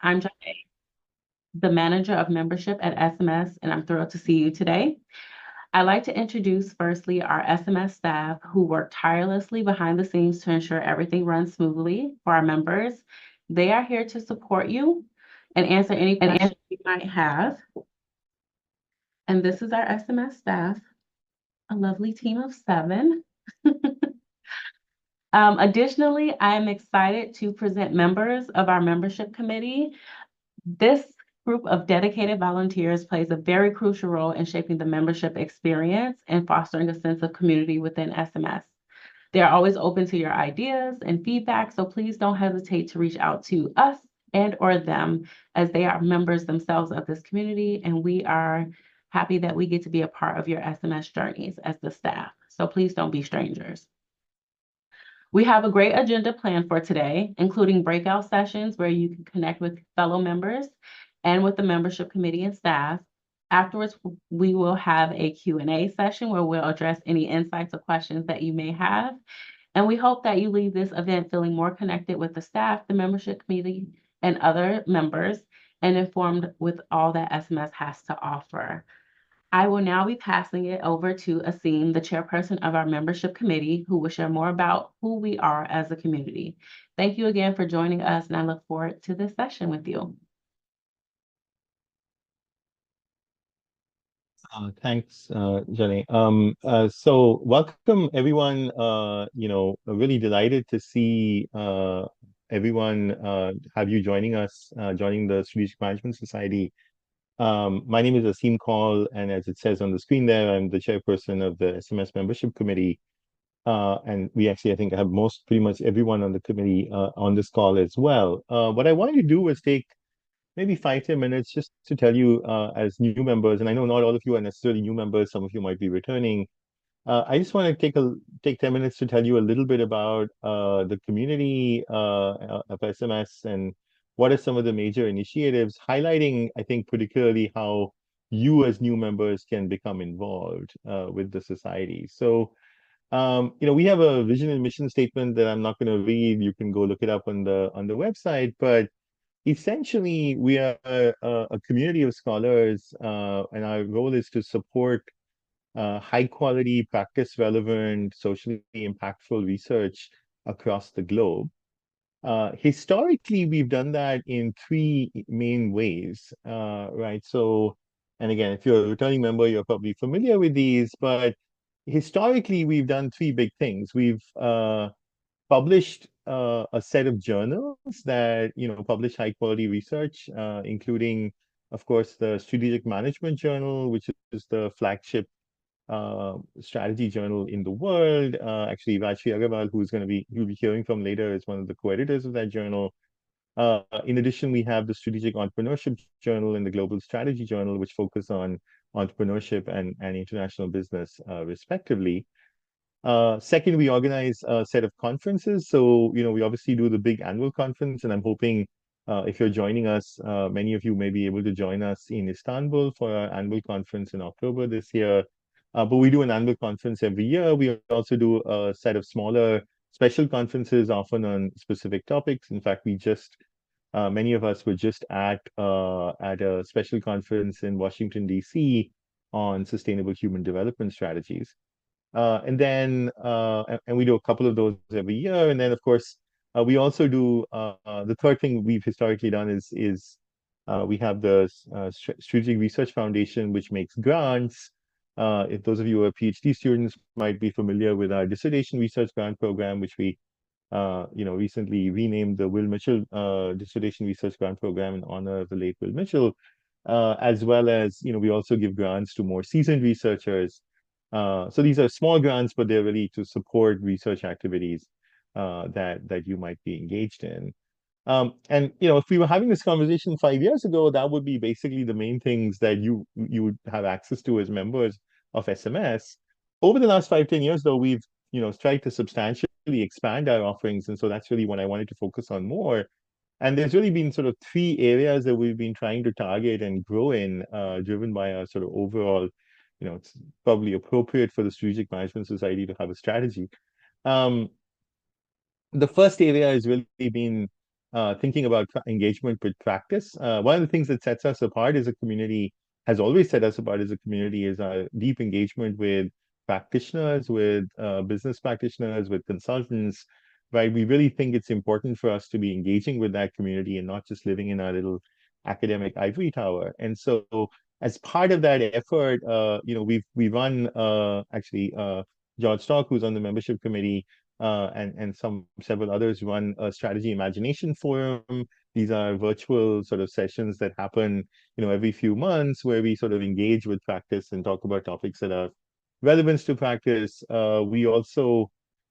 I'm Janae, the manager of membership at SMS, and I'm thrilled to see you today. I'd like to introduce firstly our SMS staff who work tirelessly behind the scenes to ensure everything runs smoothly for our members. They are here to support you and answer any questions you might have. And this is our SMS staff, a lovely team of 7. Additionally, I'm excited to present members of our membership committee. This group of dedicated volunteers plays a very crucial role in shaping the membership experience and fostering a sense of community within SMS. They're always open to your ideas and feedback, so please don't hesitate to reach out to us and or them, as they are members themselves of this community, and we are happy that we get to be a part of your SMS journeys as the staff. So please don't be strangers. We have a great agenda planned for today, including breakout sessions where you can connect with fellow members and with the membership committee and staff. Afterwards, we will have a Q&A session where we'll address any insights or questions that you may have. And we hope that you leave this event feeling more connected with the staff, the membership committee, and other members, and informed with all that SMS has to offer. I will now be passing it over to Asim, the chairperson of our membership committee, who will share more about who we are as a community. Thank you again for joining us, and I look forward to this session with you. Thanks, Jenny. So welcome everyone. Really delighted to see everyone have you joining us, joining the Strategic Management Society. My name is Asim Kaul, and as it says on the screen there, I'm the chairperson of the SMS Membership Committee. And we actually, I think, have pretty much everyone on the committee on this call as well. What I wanted to do was take maybe 5, 10 minutes just to tell you as new members, and I know not all of you are necessarily new members, some of you might be returning. I just want to take 10 minutes to tell you a little bit about the community of SMS and what are some of the major initiatives, highlighting, I think, particularly how you as new members can become involved with the society. So, we have a vision and mission statement that I'm not going to read. You can go look it up on the website, but essentially, we are a community of scholars, and our role is to support high quality, practice relevant, socially impactful research across the globe. Historically, we've done that in 3 main ways, right? So, and again, if you're a returning member, you're probably familiar with these, but historically, we've done 3 big things. We've published a set of journals that publish high quality research, including, of course, the Strategic Management Journal, which is the flagship strategy journal in the world. Actually, Rajshri Agarwal, you'll be hearing from later, is one of the co-editors of that journal. In addition, we have the Strategic Entrepreneurship Journal and the Global Strategy Journal, which focus on entrepreneurship and international business, respectively. Second, we organize a set of conferences. So, we obviously do the big annual conference, and I'm hoping if you're joining us, many of you may be able to join us in Istanbul for our annual conference in October this year. But we do an annual conference every year. We also do a set of smaller special conferences, often on specific topics. In fact, many of us were just at a special conference in Washington, D.C. on sustainable human development strategies. And we do a couple of those every year. And then, of course, we also do the third thing we've historically done is we have the Strategic Research Foundation, which makes grants. If those of you who are PhD students might be familiar with our dissertation research grant program, which we recently renamed the Will Mitchell Dissertation Research Grant Program in honor of the late Will Mitchell, as well as we also give grants to more seasoned researchers. So these are small grants, but they're really to support research activities that you might be engaged in. And if we were having this conversation 5 years ago, that would be basically the main things that you would have access to as members of SMS. Over the last 5, 10 years, though, we've tried to substantially expand our offerings, and so that's really what I wanted to focus on more. And there's really been sort of 3 areas that we've been trying to target and grow in, driven by our sort of overall, it's probably appropriate for the Strategic Management Society to have a strategy. The first area has really been thinking about engagement with practice. One of the things that sets us apart as a community, has always set us apart as a community, is our deep engagement with practitioners, with business practitioners, with consultants, right? We really think it's important for us to be engaging with that community and not just living in our little academic ivory tower. And so, as part of that effort, we run actually George Stock, who's on the membership committee, and several others run a strategy imagination forum. These are virtual sort of sessions that happen, every few months, where we sort of engage with practice and talk about topics that are relevant to practice. We also,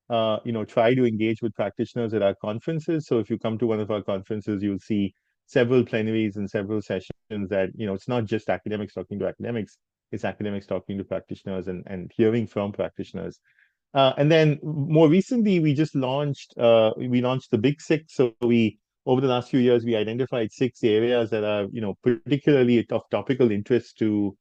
try to engage with practitioners at our conferences. So if you come to one of our conferences, you'll see several plenaries and several sessions that, it's not just academics talking to academics, it's academics talking to practitioners and hearing from practitioners. And then more recently, we launched the Big Six. So over the last few years, we identified 6 areas that are, particularly of topical interest to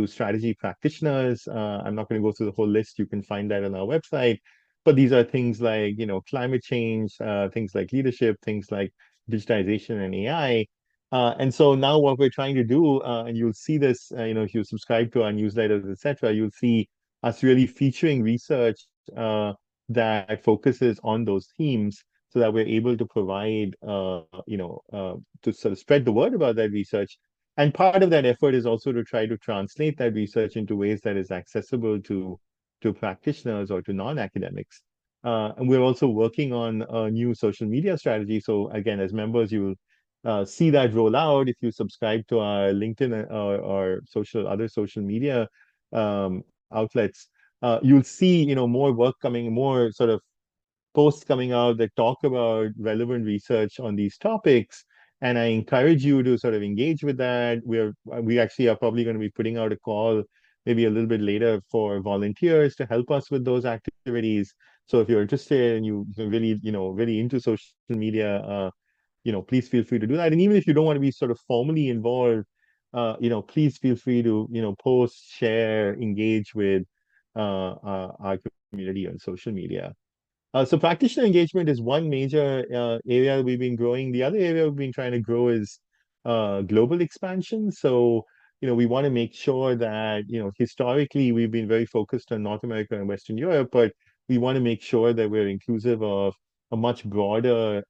strategy practitioners. I'm not going to go through the whole list. You can find that on our website. But these are things like, climate change, things like leadership, things like digitization and AI. And so now what we're trying to do, and you'll see this, if you subscribe to our newsletters, etc., you'll see us really featuring research that focuses on those themes so that we're able to provide, to sort of spread the word about that research. And part of that effort is also to try to translate that research into ways that is accessible to practitioners or to non-academics. And we're also working on a new social media strategy. So again, as members, you will see that roll out if you subscribe to our LinkedIn or other social media outlets. You'll see, more work coming, more sort of posts coming out that talk about relevant research on these topics. And I encourage you to sort of engage with that. We actually are probably going to be putting out a call maybe a little bit later for volunteers to help us with those activities. So if you're interested and you really, really into social media, please feel free to do that. And even if you don't want to be sort of formally involved, please feel free to, post, share, engage with our community on social media. So practitioner engagement is one major area we've been growing. The other area we've been trying to grow is global expansion. So, we want to make sure that, historically we've been very focused on North America and Western Europe, but we want to make sure that we're inclusive of a much broader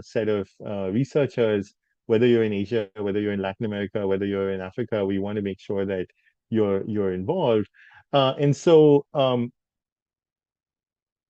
set of researchers, whether you're in Asia, whether you're in Latin America, whether you're in Africa. We want to make sure that you're involved. And so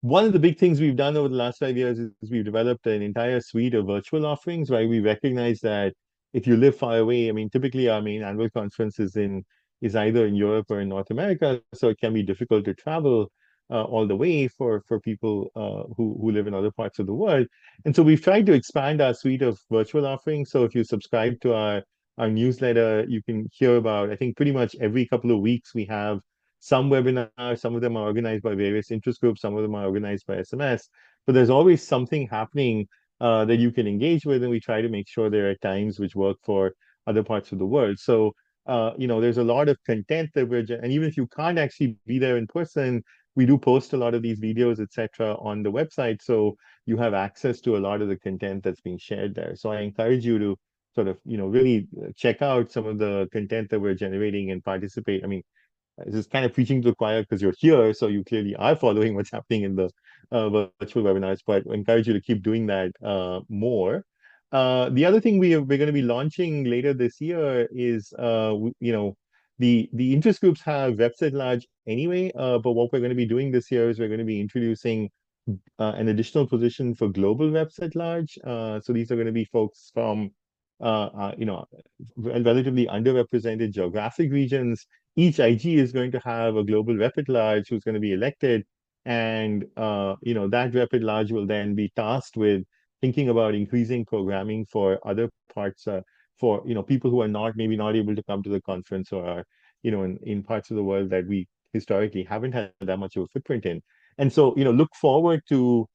one of the big things we've done over the last 5 years is we've developed an entire suite of virtual offerings, right? We recognize that if you live far away, I mean, typically our main annual conference is either in Europe or in North America, so it can be difficult to travel all the way for people who live in other parts of the world. And so we've tried to expand our suite of virtual offerings. So if you subscribe to our newsletter, you can hear about, I think pretty much every couple of weeks we have some webinars. Some of them are organized by various interest groups, some of them are organized by SMS, but there's always something happening that you can engage with, and we try to make sure there are times which work for other parts of the world. So, there's a lot of content that and even if you can't actually be there in person, we do post a lot of these videos, etc., on the website, so you have access to a lot of the content that's being shared there. So I encourage you to sort of, really check out some of the content that we're generating and participate. I mean, this is kind of preaching to the choir because you're here, so you clearly are following what's happening in the virtual webinars, but I encourage you to keep doing that more. The other thing we're going to be launching later this year is, the interest groups have reps at large anyway, but what we're going to be doing this year is we're going to be introducing an additional position for global reps at large. So these are going to be folks from, relatively underrepresented geographic regions. Each IG is going to have a global rep at large who's going to be elected. And, that rep at large will then be tasked with thinking about increasing programming for other parts, for, people who are maybe not able to come to the conference or are, in parts of the world that we historically haven't had that much of a footprint in. And so, look forward to,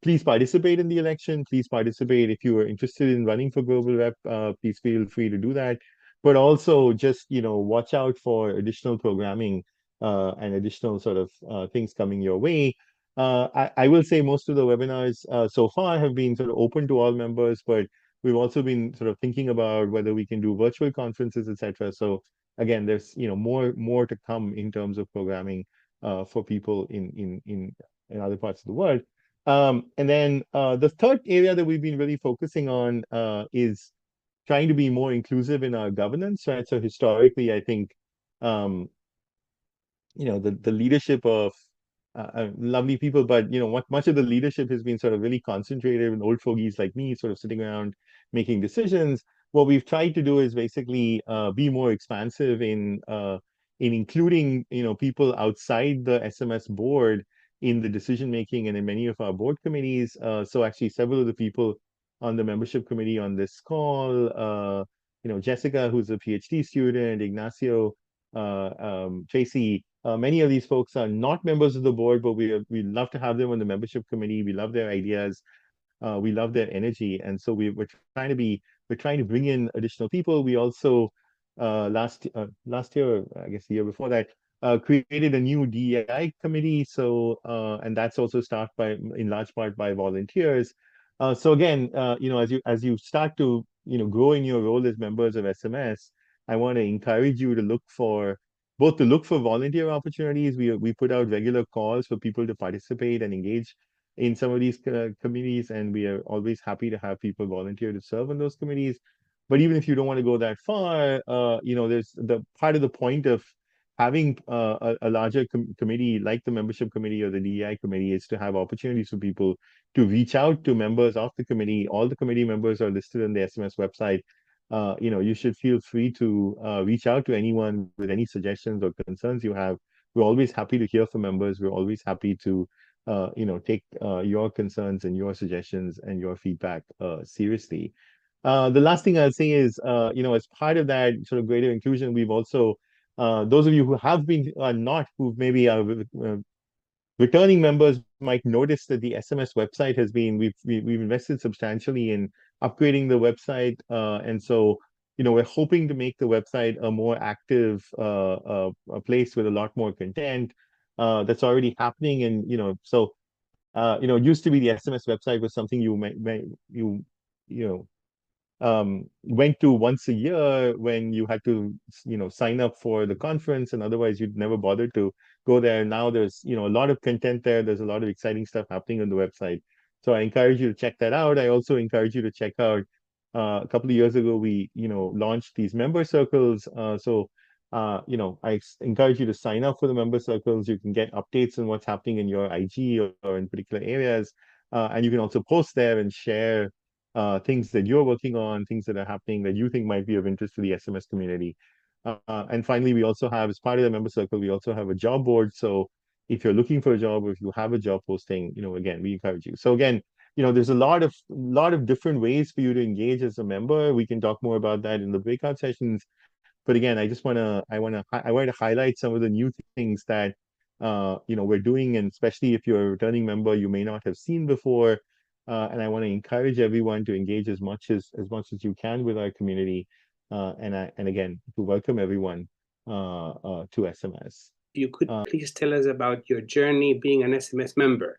please participate in the election. Please participate if you are interested in running for global rep. Please feel free to do that. But also just, watch out for additional programming and additional sort of things coming your way. I will say most of the webinars so far have been sort of open to all members, but we've also been sort of thinking about whether we can do virtual conferences, etc. So again, there's more to come in terms of programming for people in other parts of the world. And then the third area that we've been really focusing on is trying to be more inclusive in our governance, right? So historically, I think um, the leadership of lovely people, but what much of the leadership has been sort of really concentrated in old fogies like me, sort of sitting around making decisions. What we've tried to do is basically be more expansive in including people outside the SMS board in the decision making and in many of our board committees. So actually, several of the people on the membership committee on this call, Jessica, who's a PhD student, Ignacio, Tracy. Many of these folks are not members of the board, but we love to have them on the membership committee. We love their ideas. We love their energy, and so we're trying to bring in additional people. We also last year, I guess the year before that, created a new DEI committee. So and that's also staffed by in large part by volunteers. So again, as you start to grow in your role as members of SMS, I want to encourage you to look for volunteer opportunities. We put out regular calls for people to participate and engage in some of these committees, and we are always happy to have people volunteer to serve on those committees. But even if you don't want to go that far, there's the part of the point of having a larger committee like the membership committee or the DEI committee is to have opportunities for people to reach out to members of the committee. All the committee members are listed on the SMS website. You should feel free to reach out to anyone with any suggestions or concerns you have. We're always happy to hear from members. We're always happy to take your concerns and your suggestions and your feedback seriously. The last thing I'll say is, as part of that sort of greater inclusion, we've also, those of you who have been not, who maybe are returning members might notice that the SMS website has been, we've invested substantially in upgrading the website. And so, we're hoping to make the website a more active a place with a lot more content that's already happening. And, so, it used to be the SMS website was something you know, went to once a year when you had to, sign up for the conference, and otherwise you'd never bother to go there. Now there's, a lot of content there. There's a lot of exciting stuff happening on the website. So I encourage you to check that out. I also encourage you to check out, a couple of years ago, we, launched these member circles. I encourage you to sign up for the member circles. You can get updates on what's happening in your IG or in particular areas. And you can also post there and share things that you're working on, things that are happening that you think might be of interest to the SMS community. And finally, we also have, as part of the member circle, we also have a job board. So if you're looking for a job or if you have a job posting, again, we encourage you. So again, there's a lot of different ways for you to engage as a member. We can talk more about that in the breakout sessions. But again, I want to highlight some of the new things that we're doing, and especially if you're a returning member, you may not have seen before. And I want to encourage everyone to engage as much as you can with our community, and again to welcome everyone to SMS. You could please tell us about your journey being an SMS member.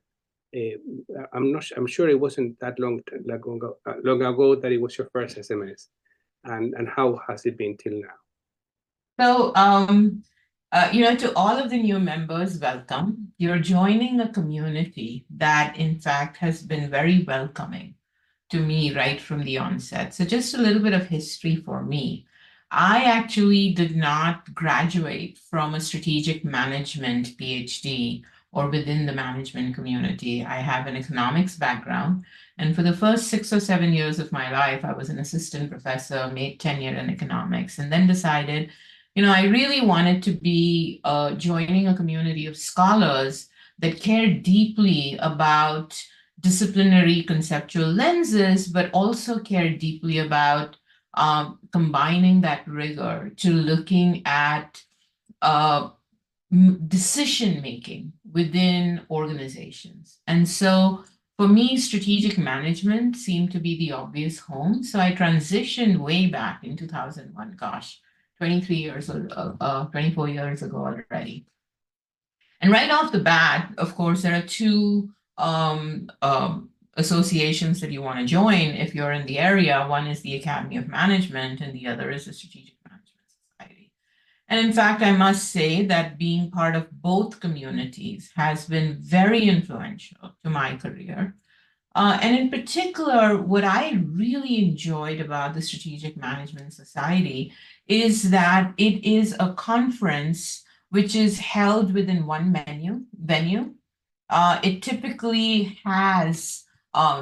I'm sure it wasn't that long ago that it was your first SMS, and how has it been till now? So, to all of the new members, welcome. You're joining a community that, in fact, has been very welcoming to me right from the onset. So just a little bit of history for me. I actually did not graduate from a strategic management PhD or within the management community. I have an economics background. And for the first 6 or 7 years of my life, I was an assistant professor, made tenure in economics, and then decided, I really wanted to be joining a community of scholars that care deeply about disciplinary conceptual lenses, but also care deeply about combining that rigor to looking at decision-making within organizations. And so for me, strategic management seemed to be the obvious home. So I transitioned way back in 2001, gosh, 24 years ago already. And right off the bat, of course, there are two associations that you want to join if you're in the area. One is the Academy of Management, and the other is the Strategic Management Society. And in fact, I must say that being part of both communities has been very influential to my career. And in particular, what I really enjoyed about the Strategic Management Society is that it is a conference which is held within one venue. It typically has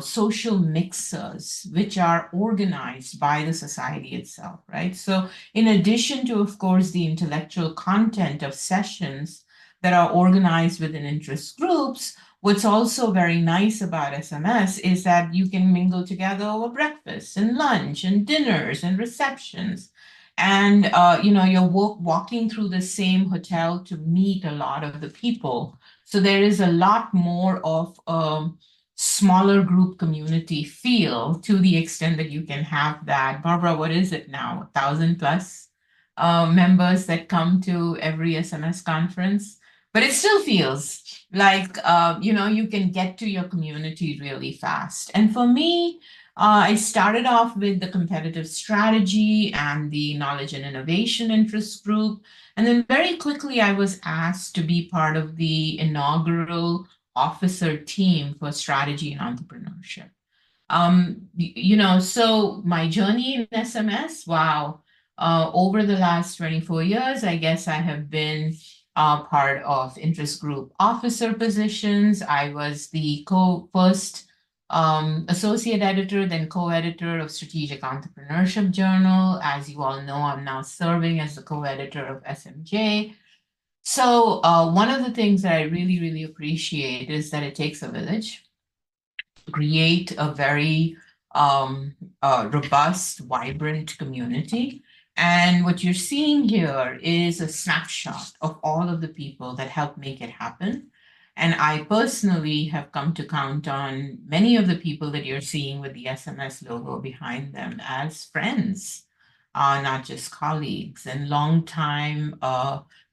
social mixers, which are organized by the society itself, right? So in addition to, of course, the intellectual content of sessions that are organized within interest groups, what's also very nice about SMS is that you can mingle together over breakfast and lunch and dinners and receptions. And, you're walking through the same hotel to meet a lot of the people. So there is a lot more of a smaller group community feel, to the extent that you can have that. Barbara, what is it now? 1,000 plus members that come to every SMS conference? But it still feels like, you can get to your community really fast. And for me, I started off with the competitive strategy and the knowledge and innovation interest group. And then very quickly, I was asked to be part of the inaugural officer team for strategy and entrepreneurship. So my journey in SMS, wow, over the last 24 years, I guess I have been part of interest group officer positions. I was the first associate editor, then co-editor of Strategic Entrepreneurship Journal. As you all know, I'm now serving as the co-editor of SMJ. So one of the things that I really, really appreciate is that it takes a village to create a very robust, vibrant community. And what you're seeing here is a snapshot of all of the people that help make it happen. And I personally have come to count on many of the people that you're seeing with the SMS logo behind them as friends, not just colleagues, and longtime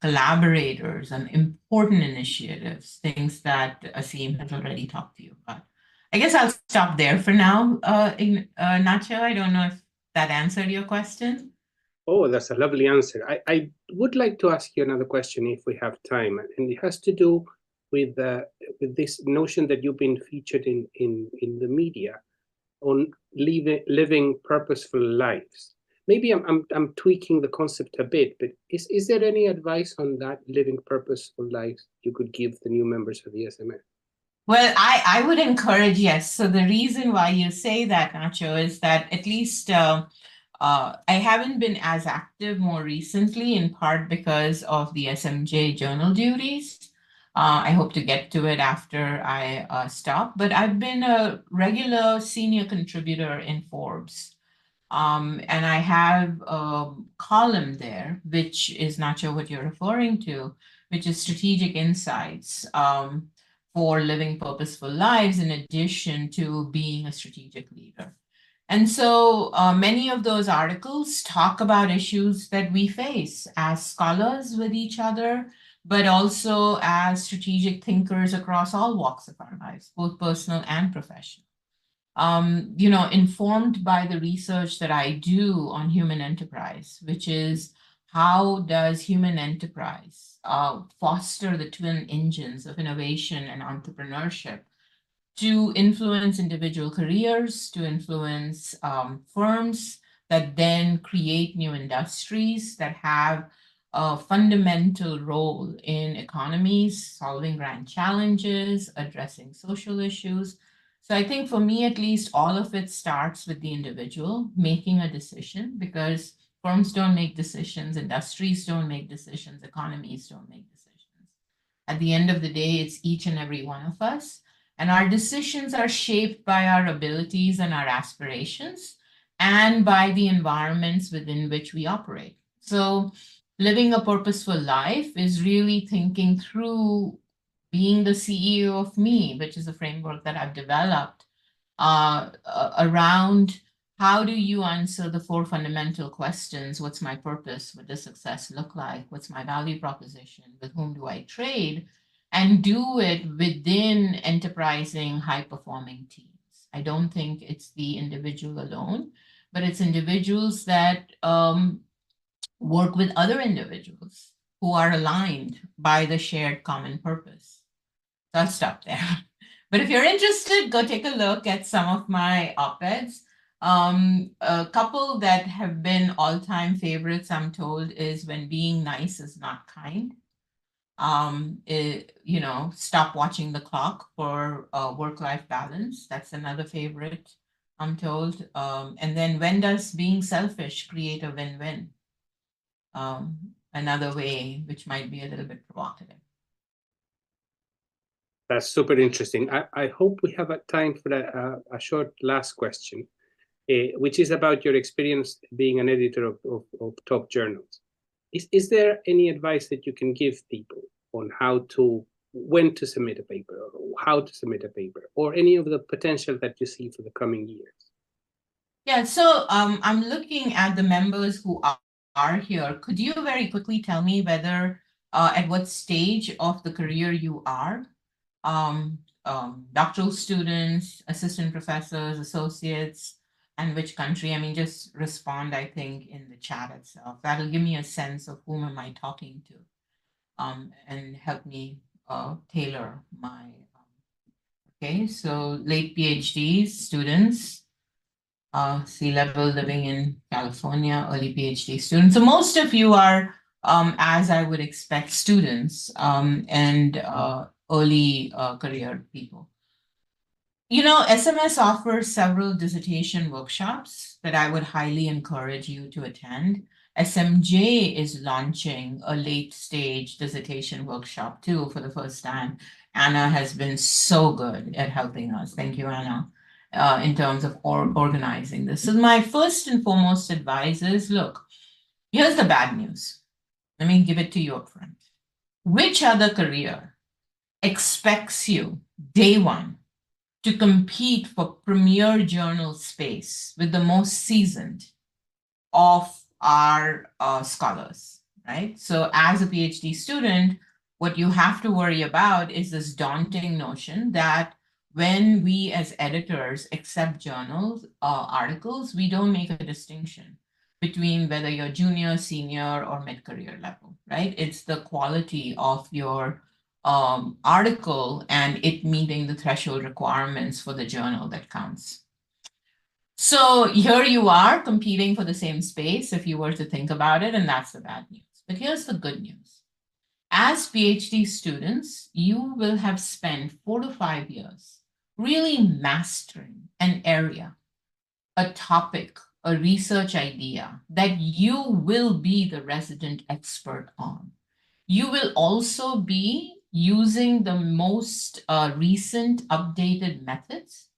collaborators on important initiatives, things that Asim has already talked to you about. I guess I'll stop there for now, Nacho. I don't know if that answered your question. Oh, that's a lovely answer. I would like to ask you another question if we have time, and it has to do with this notion that you've been featured in the media on living purposeful lives. Maybe I'm tweaking the concept a bit, but is there any advice on that, living purposeful lives, you could give the new members of the SMS? Well, I would encourage, yes. So the reason why you say that, Nacho, is that at least I haven't been as active more recently, in part because of the SMJ journal duties. I hope to get to it after I stop, but I've been a regular senior contributor in Forbes. And I have a column there, which is, Nacho, what you're referring to, which is strategic insights for living purposeful lives, in addition to being a strategic leader. And so many of those articles talk about issues that we face as scholars with each other, but also as strategic thinkers across all walks of our lives, both personal and professional. Informed by the research that I do on human enterprise, which is how does human enterprise foster the twin engines of innovation and entrepreneurship to influence individual careers, to influence firms that then create new industries that have a fundamental role in economies, solving grand challenges, addressing social issues. So I think for me, at least, all of it starts with the individual making a decision, because firms don't make decisions, industries don't make decisions, economies don't make decisions. At the end of the day, it's each and every one of us. And our decisions are shaped by our abilities and our aspirations, and by the environments within which we operate. So living a purposeful life is really thinking through being the CEO of me, which is a framework that I've developed around how do you answer the 4 fundamental questions. What's my purpose? What does success look like? What's my value proposition? With whom do I trade? and do it within enterprising, high-performing teams. I don't think it's the individual alone, but it's individuals that work with other individuals who are aligned by the shared common purpose. So I'll stop there. But if you're interested, go take a look at some of my op-eds. A couple that have been all-time favorites, I'm told, is When Being Nice Is Not Kind. Stop watching the clock for work-life balance. That's another favorite, I'm told. And then When Does Being Selfish Create a Win-Win? Another way, which might be a little bit provocative. That's super interesting. I hope we have a time for a short last question, which is about your experience being an editor of top journals. Is there any advice that you can give people on when to submit a paper, or how to submit a paper, or any of the potential that you see for the coming years? Yeah, so I'm looking at the members who are here. Could you very quickly tell me whether at what stage of the career you are? Doctoral students, assistant professors, associates, and which country? I mean, just respond, I think, in the chat itself. That'll give me a sense of whom am I talking to, and help me tailor my, okay, so late PhD students, C-level living in California, early PhD students. So most of you are, as I would expect, students and early career people. SMS offers several dissertation workshops that I would highly encourage you to attend. SMJ is launching a late stage dissertation workshop too for the first time. Anna has been so good at helping us. Thank you, Anna. In terms of organizing this. So my first and foremost advice is, look, here's the bad news. Let me give it to you up front. Which other career expects you, day one, to compete for premier journal space with the most seasoned of our scholars, right? So as a PhD student, what you have to worry about is this daunting notion that when we as editors accept journals, articles, we don't make a distinction between whether you're junior, senior, or mid-career level, right? It's the quality of your article and it meeting the threshold requirements for the journal that counts. So here you are competing for the same space if you were to think about it, and that's the bad news. But here's the good news. As PhD students, you will have spent 4 to 5 years really mastering an area, a topic, a research idea that you will be the resident expert on. You will also be using the most recent updated methods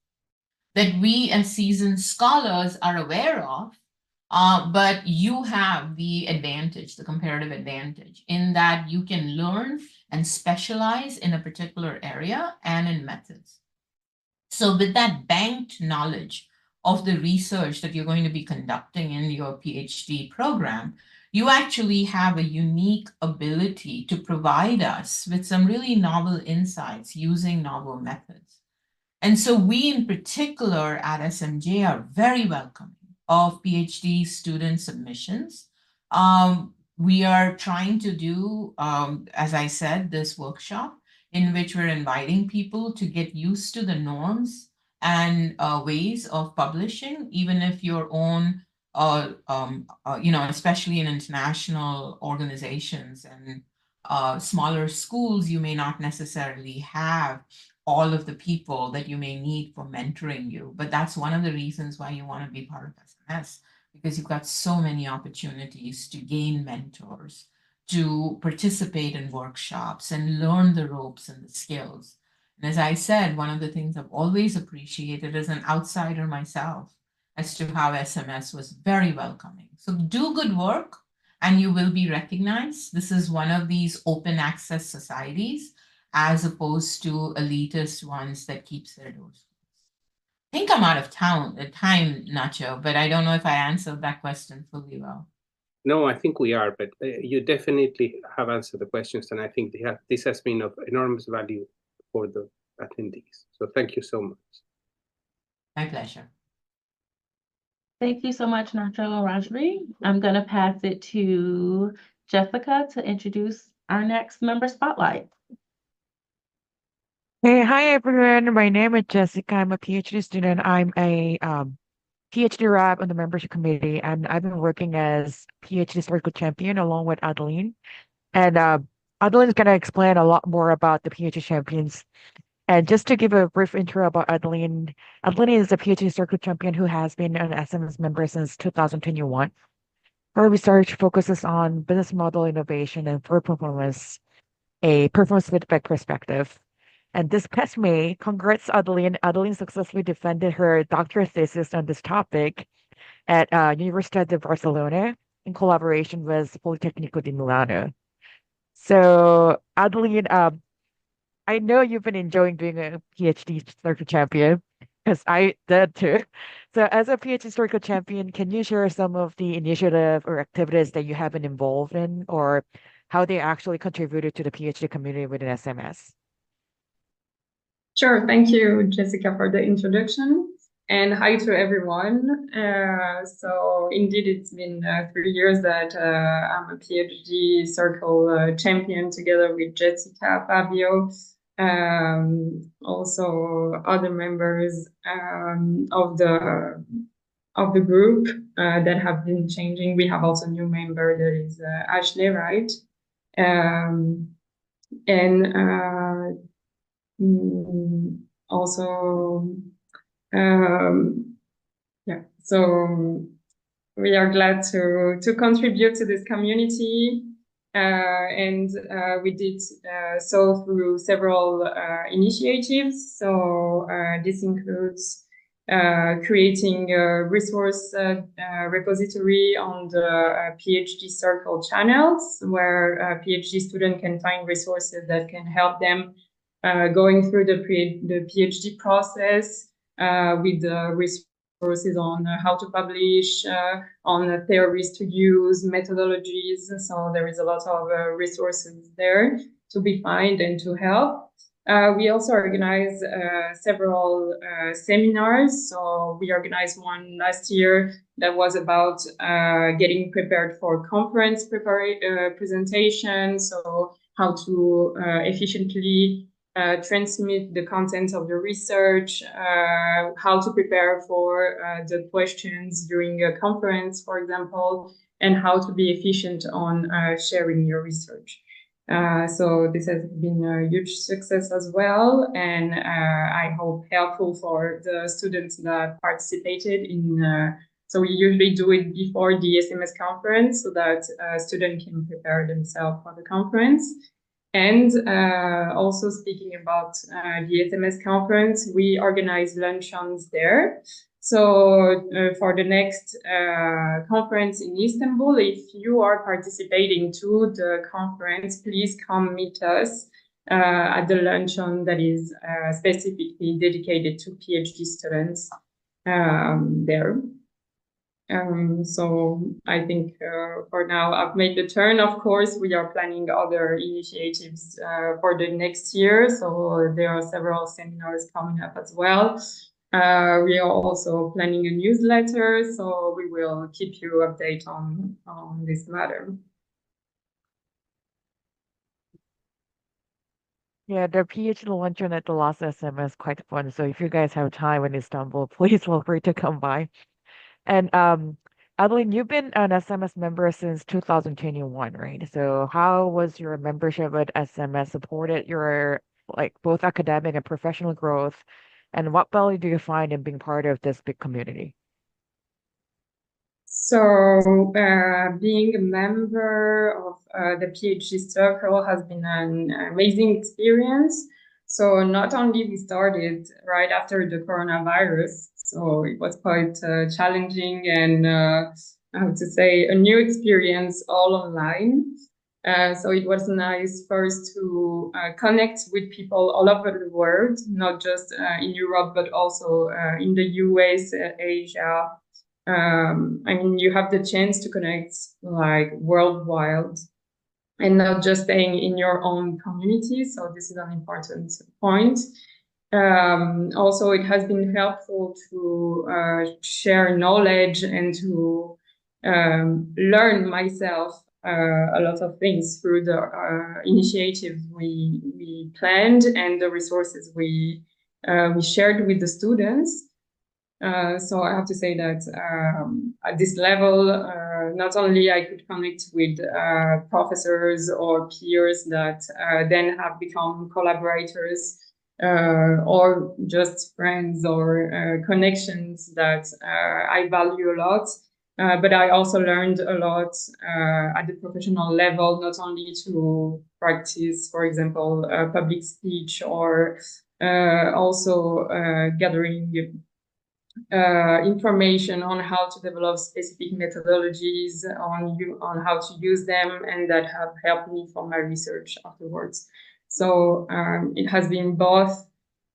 that we as seasoned scholars are aware of, but you have the advantage, the comparative advantage, in that you can learn and specialize in a particular area and in methods. So with that banked knowledge of the research that you're going to be conducting in your PhD program, you actually have a unique ability to provide us with some really novel insights using novel methods. And so we in particular at SMJ are very welcoming of PhD student submissions. We are trying to do, as I said, this workshop in which we're inviting people to get used to the norms and ways of publishing, even if your own, especially in international organizations and smaller schools, you may not necessarily have all of the people that you may need for mentoring you. But that's one of the reasons why you want to be part of SMS, because you've got so many opportunities to gain mentors, to participate in workshops and learn the ropes and the skills. And as I said, one of the things I've always appreciated as an outsider myself as to how SMS was very welcoming. So do good work and you will be recognized. This is one of these open access societies as opposed to elitist ones that keeps their doors closed. I think I'm out of time, Nacho, but I don't know if I answered that question fully well. No, I think we are, but you definitely have answered the questions, and I think this has been of enormous value for the attendees. So thank you so much. My pleasure. Thank you so much, Nacho and Rajvi. I'm going to pass it to Jessica to introduce our next member spotlight. Hey, hi everyone. My name is Jessica. I'm a PhD student. I'm a PhD rep on the membership committee, and I've been working as PhD circle champion along with Adeline. And Adeline is going to explain a lot more about the PhD champions. And just to give a brief intro about Adeline, Adeline is a PhD circle champion who has been an SMS member since 2021. Her research focuses on business model innovation and performance, a performance feedback perspective. And this past May, congrats Adeline. Adeline successfully defended her doctoral thesis on this topic at Universidad de Barcelona in collaboration with Politecnico di Milano. So, Adeline, I know you've been enjoying being a PhD circle champion, because I did too. So, as a PhD circle champion, can you share some of the initiative or activities that you have been involved in, or how they actually contributed to the PhD community within SMS? Sure, thank you, Jessica, for the introduction. And hi to everyone. So indeed, it's been 3 years that I'm a PhD circle champion together with Jessica, Fabio, also other members of the group that have been changing. We have also a new member that is Ashley, right? Also, yeah, so we are glad to contribute to this community, and we did so through several initiatives. So this includes creating a resource repository on the PhD Circle channels, where PhD students can find resources that can help them going through the PhD process, with the resources on how to publish, on theories to use, methodologies. So there is a lot of resources there to be found and to help. We also organize several seminars. So we organized one last year that was about getting prepared for conference presentation. So how to efficiently transmit the content of the research, how to prepare for the questions during a conference, for example, and how to be efficient on sharing your research. So this has been a huge success as well, and I hope helpful for the students that participated in. So we usually do it before the SMS conference so that students can prepare themselves for the conference. And also speaking about the SMS conference, we organize luncheons there. So for the next conference in Istanbul, if you are participating to the conference, please come meet us at the luncheon that is specifically dedicated to PhD students there. So I think for now I've made the turn. Of course, we are planning other initiatives for the next year. So there are several seminars coming up as well. We are also planning a newsletter, so we will keep you updated on this matter. Yeah, the PhD luncheon at the last SMS is quite fun. So if you guys have time in Istanbul, please feel free to come by. And Adeline, you've been an SMS member since 2021, right? So how was your membership at SMS supported your both academic and professional growth? And what value do you find in being part of this big community? So being a member of the PhD Circle has been an amazing experience. So not only we started right after the coronavirus, so it was quite challenging and I have to say a new experience all online. So it was nice first to connect with people all over the world, not just in Europe, but also in the US, Asia, I mean, you have the chance to connect like worldwide and not just staying in your own community. So this is an important point. Also, it has been helpful to share knowledge and to learn myself a lot of things through the initiatives we planned and the resources we shared with the students. So I have to say that at this level, not only I could connect with professors or peers that then have become collaborators or just friends or connections that I value a lot, but I also learned a lot at the professional level, not only to practice, for example, public speech or also gathering information on how to develop specific methodologies, on how to use them, and that have helped me for my research afterwards. So it has been both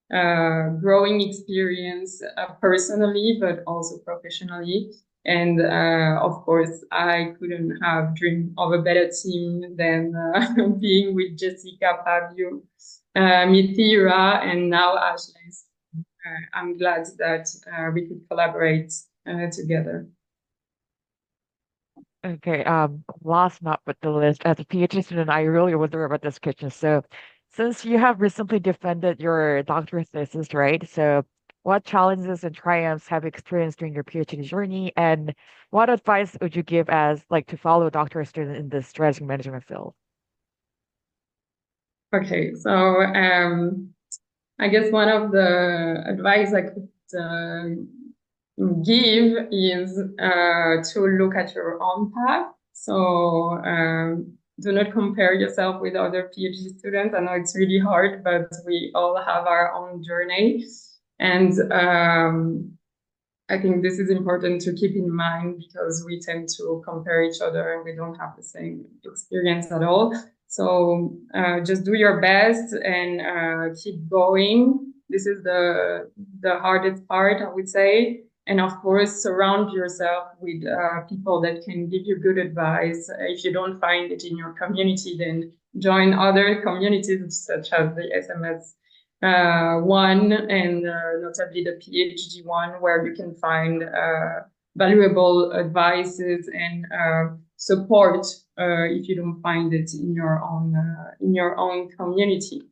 growing experience personally, but also professionally. And of course, I couldn't have dreamed of a better team than being with Jessica, Fabio, Mithira, and now Ashley. I'm glad that we could collaborate together. Okay, last not but the list, as a PhD student, I really wonder about this question. So, since you have recently defended your doctoral thesis, right? So, what challenges and triumphs have you experienced during your PhD journey, and what advice would you give as like to follow a doctoral student in the strategic management field? Okay, so I guess one of the advice I could give is to look at your own path. So do not compare yourself with other PhD students. I know it's really hard, but we all have our own journey. And I think this is important to keep in mind because we tend to compare each other and we don't have the same experience at all. So just do your best and keep going. This is the hardest part, I would say. And of course, surround yourself with people that can give you good advice. If you don't find it in your community, then join other communities such as the SMS one and notably the PhD one, where you can find valuable advices and support if you don't find it in your own community.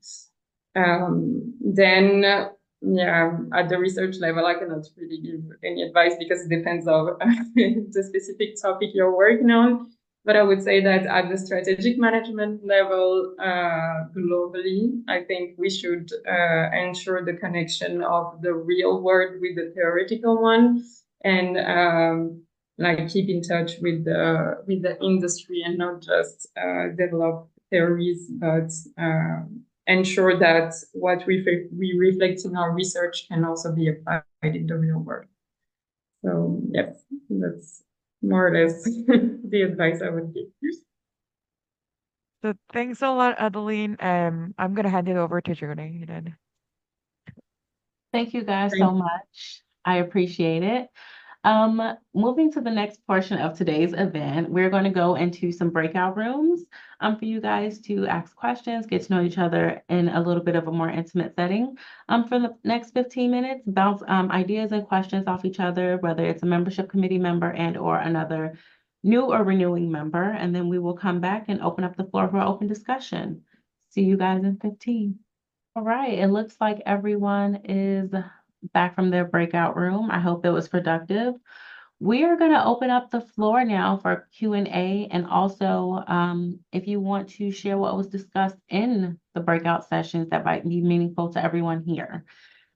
Then yeah, at the research level, I cannot really give any advice because it depends on the specific topic you're working on. But I would say that at the strategic management level, globally, I think we should ensure the connection of the real world with the theoretical one, and like keep in touch with the industry and not just develop theories, but ensure that what we reflect in our research can also be applied in the real world. So yes, that's more or less the advice I would give. So, thanks a lot, Adeline. I'm gonna hand it over to Journey then. Thank you guys so much. I appreciate it. Moving to the next portion of today's event, we're going to go into some breakout rooms for you guys to ask questions, get to know each other in a little bit of a more intimate setting. For the next 15 minutes, bounce ideas and questions off each other, whether it's a membership committee member and or another new or renewing member, and then we will come back and open up the floor for open discussion. See you guys in 15. All right, it looks like everyone is back from their breakout room. I hope it was productive. We are going to open up the floor now for Q&A, and also if you want to share what was discussed in the breakout sessions that might be meaningful to everyone here.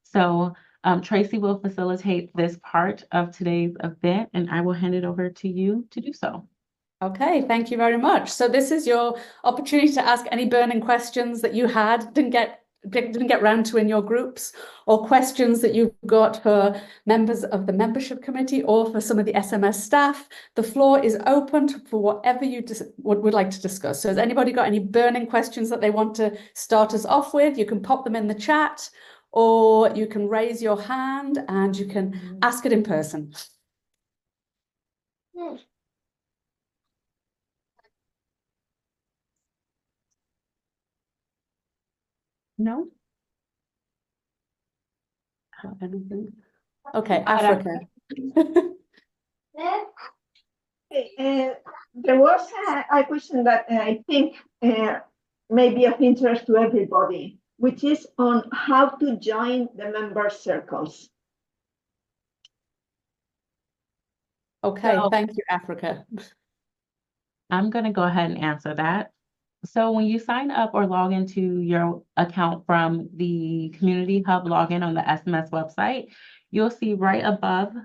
So Tracy will facilitate this part of today's event, and I will hand it over to you to do so. Okay, thank you very much. So this is your opportunity to ask any burning questions that you had, didn't get round to in your groups, or questions that you've got for members of the membership committee or for some of the SMS staff. The floor is open for whatever you would like to discuss. So has anybody got any burning questions that they want to start us off with? You can pop them in the chat, or you can raise your hand and you can ask it in person. No? Anything? Okay, Africa. There was a question that I think may be of interest to everybody, which is on how to join the member circles. Okay, So- thank you, Africa. I'm going to go ahead and answer that. So when you sign up or log into your account from the Community Hub login on the SMS website, you'll see right above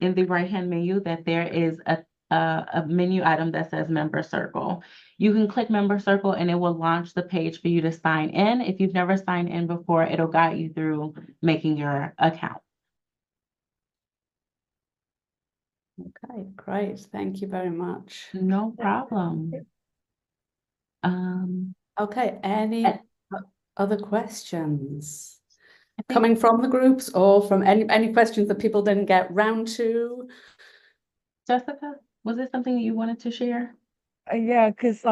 in the right-hand menu that there is a menu item that says Member Circle. You can click Member Circle and it will launch the page for you to sign in. If you've never signed in before, it'll guide you through making your account. Okay, great. Thank you very much. No problem. Okay, any other questions? I think- Coming from the groups or from any questions that people didn't get round to? Jessica, was there something you wanted to share? Yeah, because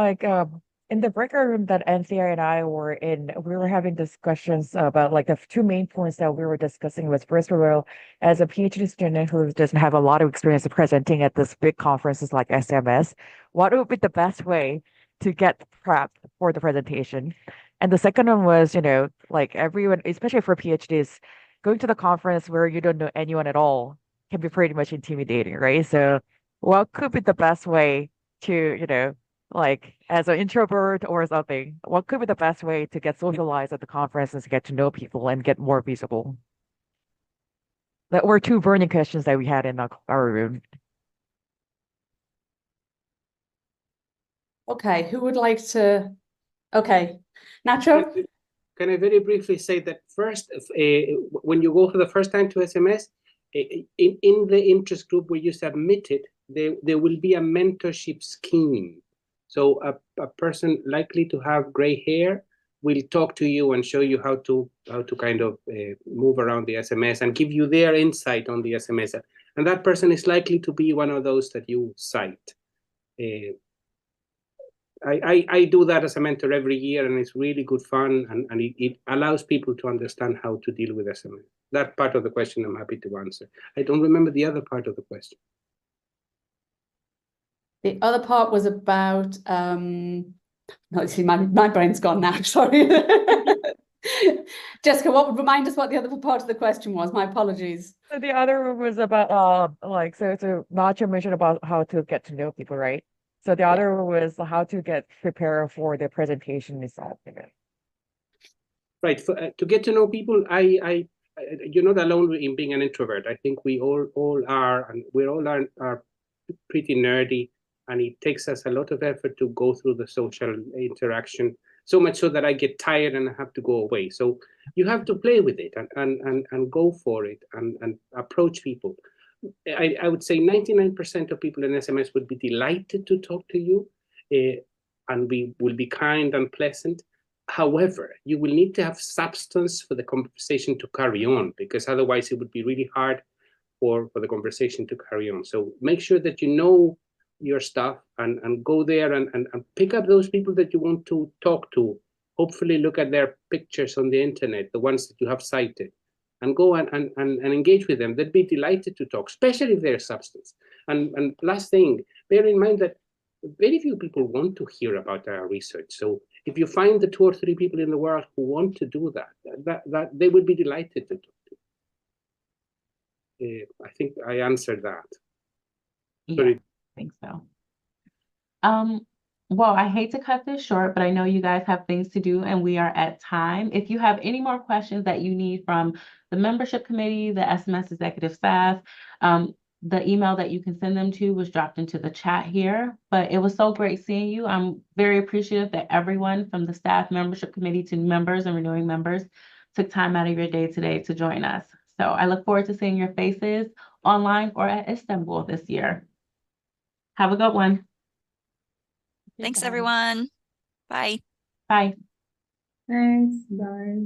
in the breakout room that NCI and I were in, we were having discussions about like the two main points that we were discussing was first of all, as a PhD student who doesn't have a lot of experience presenting at this big conferences like SMS, what would be the best way to get prepped for the presentation? And the second one was, like everyone, especially for PhDs, going to the conference where you don't know anyone at all can be pretty much intimidating, right? So what could be the best way to, like as an introvert or something, what could be the best way to get socialized at the conferences, get to know people and get more visible? That were two burning questions that we had in our room. Okay, who would like to? Okay, Nacho? Can I very briefly say that first, when you go for the first time to SMS, in the interest group where you submit it, there will be a mentorship scheme. So a person likely to have gray hair will talk to you and show you how to kind of move around the SMS and give you their insight on the SMS. And that person is likely to be one of those that you cite. I do that as a mentor every year, and it's really good fun, and it allows people to understand how to deal with SMS. That part of the question I'm happy to answer. I don't remember the other part of the question. The other part was about, no, see, my brain's gone now, sorry. Jessica, what would remind us what the other part of the question was? My apologies. So the other one was about so Nacho mentioned about how to get to know people, right? So the other one was how to get prepared for the presentation itself. Right. To get to know people, you're not alone in being an introvert. I think we all are, and we all are pretty nerdy, and it takes us a lot of effort to go through the social interaction, so much so that I get tired and I have to go away. So you have to play with it and go for it and approach people. I would say 99% of people in SMS would be delighted to talk to you, and we will be kind and pleasant. However, you will need to have substance for the conversation to carry on, because otherwise it would be really hard for the conversation to carry on. So make sure that you know your stuff and go there and pick up those people that you want to talk to. Hopefully look at their pictures on the internet, the ones that you have cited, and go and engage with them. They'd be delighted to talk, especially if there's substance. And last thing, bear in mind that very few people want to hear about our research. So if you find the 2 or 3 people in the world who want to do that they would be delighted to talk to. I think I answered that. Yeah, Sorry. I think so. Well, I hate to cut this short, but I know you guys have things to do and we are at time. If you have any more questions that you need from the membership committee, the SMS executive staff, the email that you can send them to was dropped into the chat here, but it was so great seeing you. I'm very appreciative that everyone from the staff, membership committee to members and renewing members took time out of your day today to join us. So I look forward to seeing your faces online or at Istanbul this year. Have a good one. Thanks, everyone. Bye. Bye. Thanks. Bye.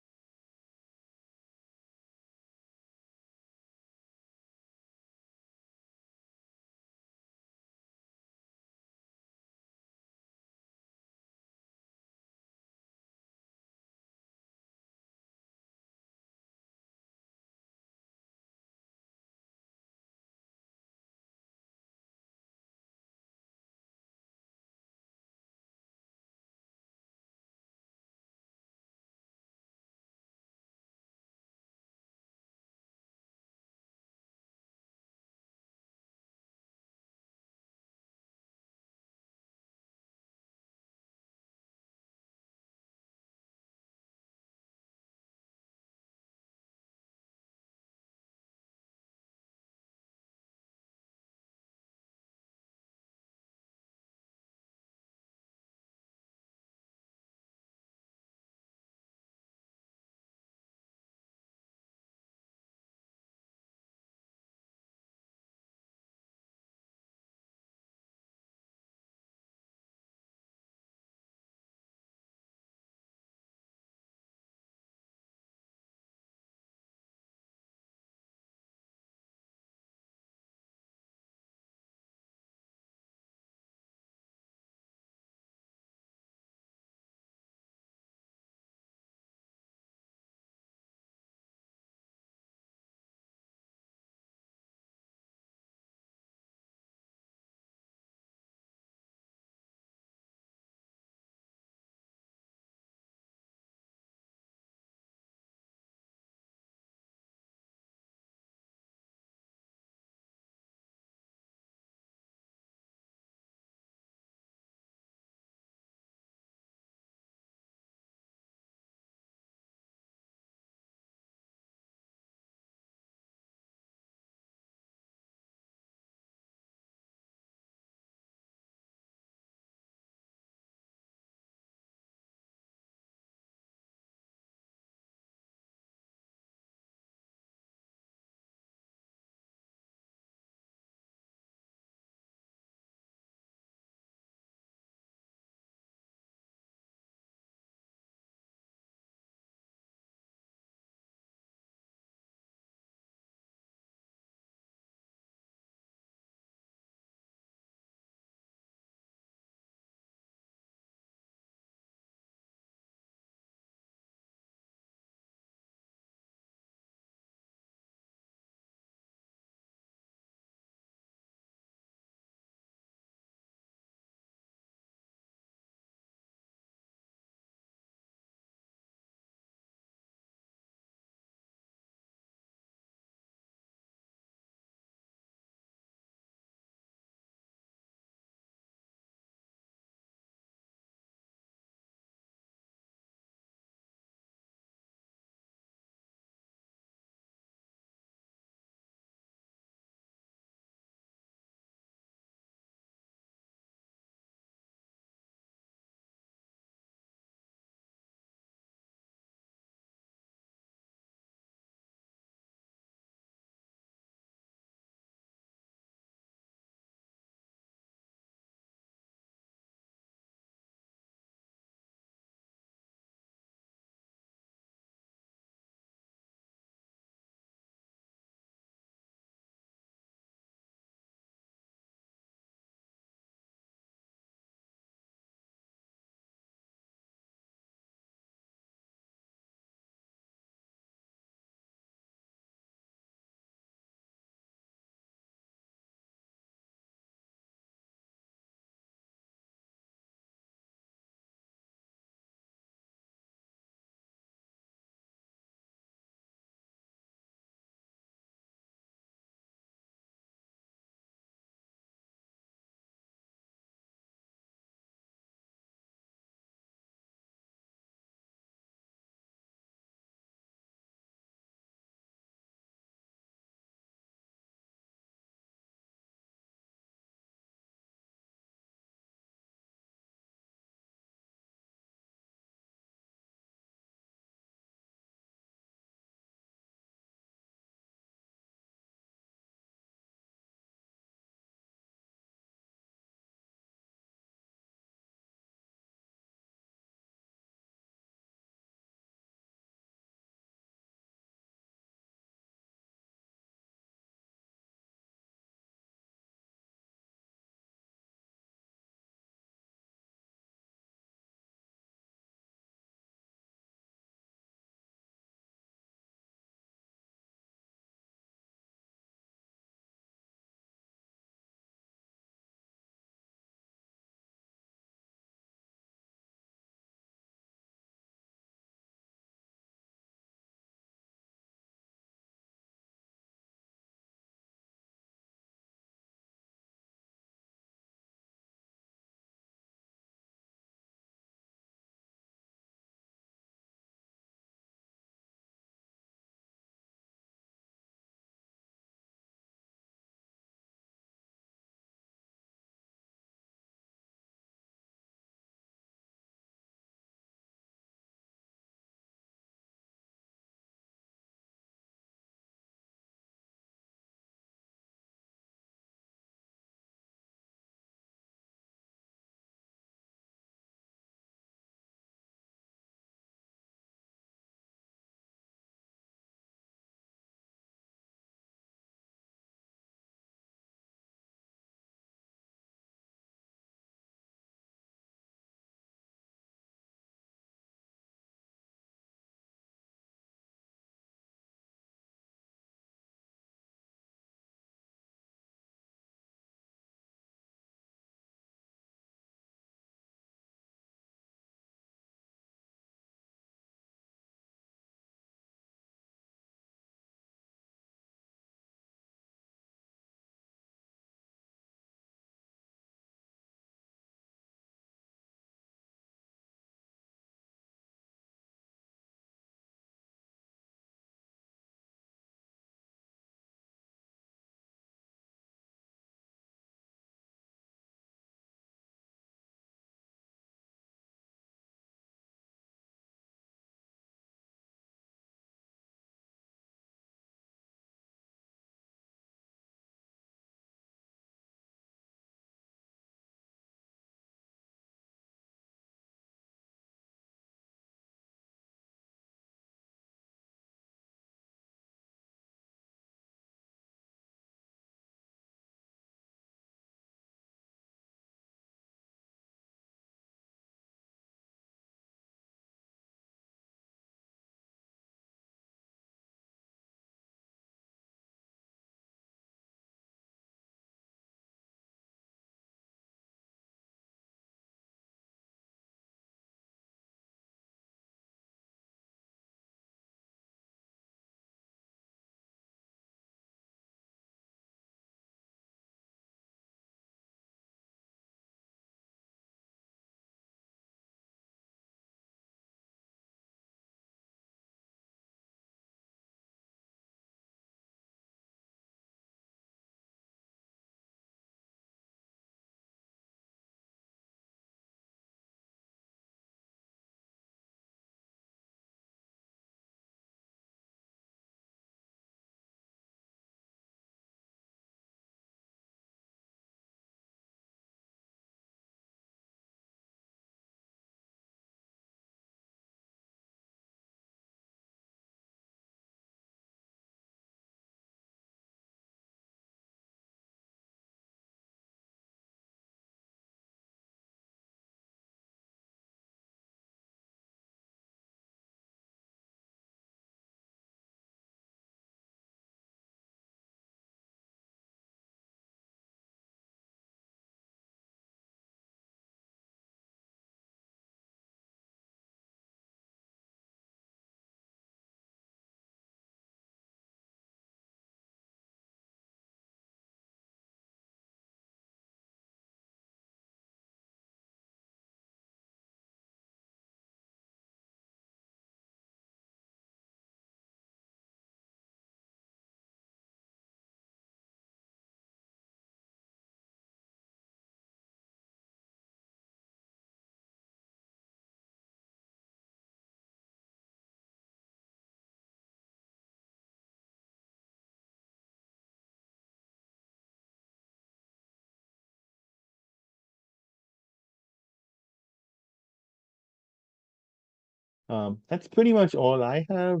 That's pretty much all I have.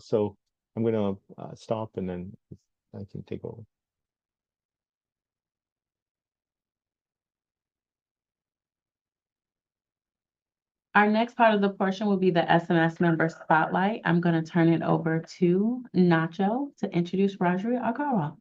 So I'm gonna stop and then I can take over. Our next part of the portion will be the SMS member spotlight. I'm going to turn it over to Nacho to introduce Rajri Agara.